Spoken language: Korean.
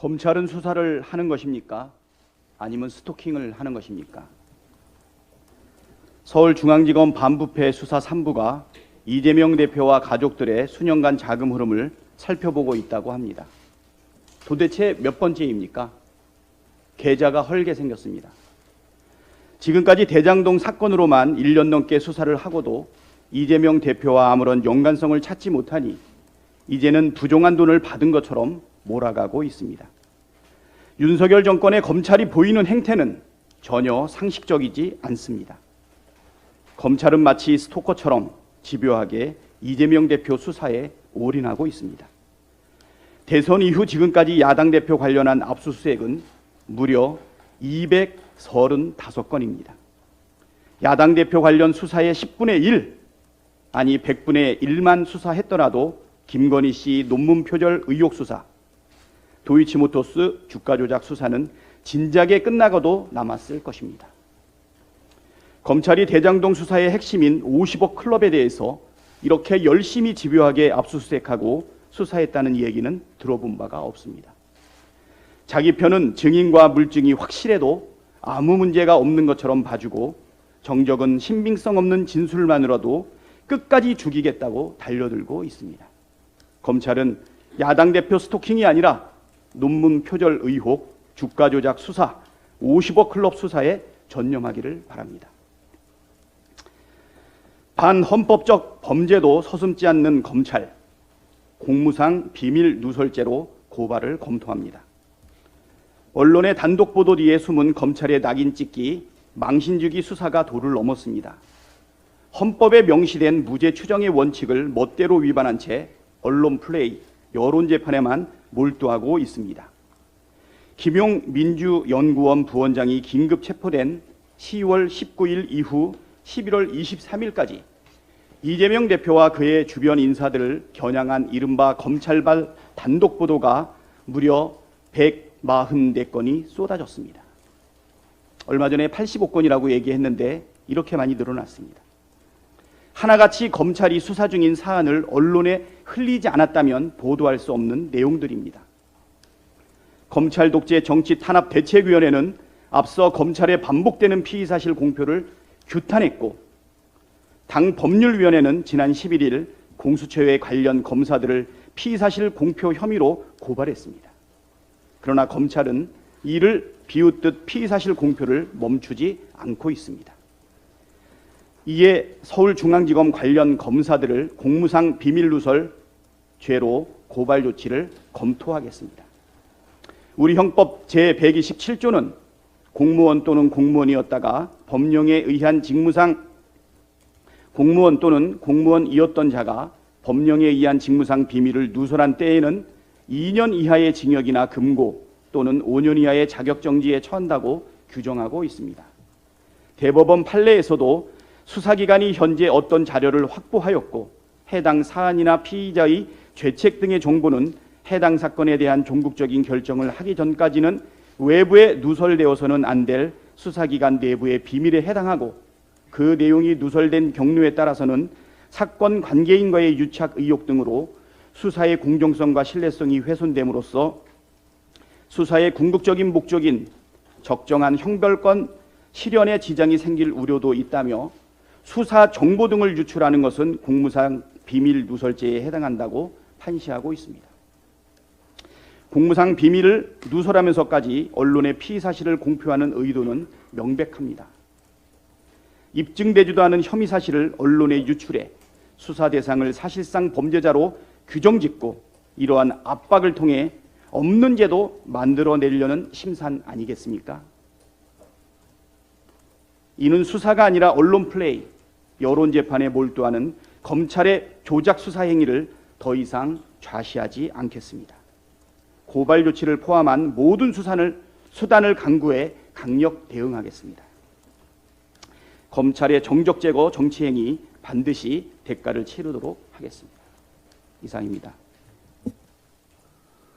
검찰은 수사를 하는 것입니까? 아니면 스토킹을 하는 것입니까? 서울중앙지검 반부패 수사 3부가 이재명 대표와 가족들의 수년간 자금 흐름을 살펴보고 있다고 합니다. 도대체 몇 번째입니까? 계좌가 헐게 생겼습니다. 지금까지 대장동 사건으로만 1년 넘게 수사를 하고도 이재명 대표와 아무런 연관성을 찾지 못하니 이제는 부정한 돈을 받은 것처럼 몰아가고 있습니다. 윤석열 정권의 검찰이 보이는 행태는 전혀 상식적이지 않습니다. 검찰은 마치 스토커처럼 집요하게 이재명 대표 수사에 올인하고 있습니다. 대선 이후 지금까지 야당 대표 관련한 압수수색은 무려 235건입니다. 야당 대표 관련 수사의 10분의 1, 아니 100분의 1만 수사했더라도 김건희 씨 논문 표절 의혹 수사, 도이치모터스 주가 조작 수사는 진작에 끝나고도 남았을 것입니다. 검찰이 대장동 수사의 핵심인 50억 클럽에 대해서 이렇게 열심히 집요하게 압수수색하고 수사했다는 얘기는 들어본 바가 없습니다. 자기 편은 증인과 물증이 확실해도 아무 문제가 없는 것처럼 봐주고 정적은 신빙성 없는 진술만으로도 끝까지 죽이겠다고 달려들고 있습니다. 검찰은 야당 대표 스토킹이 아니라 논문 표절 의혹, 주가 조작 수사, 50억 클럽 수사에 전념하기를 바랍니다. 반헌법적 범죄도 서슴지 않는 검찰, 공무상 비밀 누설죄로 고발을 검토합니다. 언론의 단독 보도 뒤에 숨은 검찰의 낙인 찍기, 망신주기 수사가 도를 넘었습니다. 헌법에 명시된 무죄 추정의 원칙을 멋대로 위반한 채 언론 플레이, 여론 재판에만 몰두하고 있습니다. 김용 민주연구원 부원장이 긴급 체포된 10월 19일 이후 11월 23일까지 이재명 대표와 그의 주변 인사들을 겨냥한 이른바 검찰발 단독 보도가 무려 144건이 쏟아졌습니다. 얼마 전에 85건이라고 얘기했는데 이렇게 많이 늘어났습니다. 하나같이 검찰이 수사 중인 사안을 언론에 흘리지 않았다면 보도할 수 없는 내용들입니다. 검찰 독재 정치 탄압 대책위원회는 앞서 검찰의 반복되는 피의사실 공표를 규탄했고, 당 법률위원회는 지난 11일 공수처의 관련 검사들을 피의사실 공표 혐의로 고발했습니다. 그러나 검찰은 이를 비웃듯 피의사실 공표를 멈추지 않고 있습니다. 이에 서울중앙지검 관련 검사들을 공무상 비밀누설 죄로 고발 조치를 검토하겠습니다. 우리 형법 제127조는 공무원 또는 공무원이었다가 법령에 의한 직무상 공무원 또는 공무원이었던 자가 법령에 의한 직무상 비밀을 누설한 때에는 2년 이하의 징역이나 금고 또는 5년 이하의 자격정지에 처한다고 규정하고 있습니다. 대법원 판례에서도 수사기관이 현재 어떤 자료를 확보하였고 해당 사안이나 피의자의 죄책 등의 정보는 해당 사건에 대한 종국적인 결정을 하기 전까지는 외부에 누설되어서는 안 될 수사기관 내부의 비밀에 해당하고, 그 내용이 누설된 경로에 따라서는 사건 관계인과의 유착 의혹 등으로 수사의 공정성과 신뢰성이 훼손됨으로써 수사의 궁극적인 목적인 적정한 형벌권 실현에 지장이 생길 우려도 있다며 수사 정보 등을 유출하는 것은 공무상 비밀 누설죄에 해당한다고 판시하고 있습니다. 공무상 비밀을 누설하면서까지 언론의 피의사실을 공표하는 의도는 명백합니다. 입증되지도 않은 혐의 사실을 언론에 유출해 수사 대상을 사실상 범죄자로 규정짓고 이러한 압박을 통해 없는 죄도 만들어내려는 심산 아니겠습니까? 이는 수사가 아니라 언론 플레이, 여론 재판에 몰두하는 검찰의 조작 수사 행위를 더 이상 좌시하지 않겠습니다. 고발 조치를 포함한 모든 수단을 강구해 강력 대응하겠습니다. 검찰의 정적 제거 정치 행위 반드시 대가를 치르도록 하겠습니다. 이상입니다.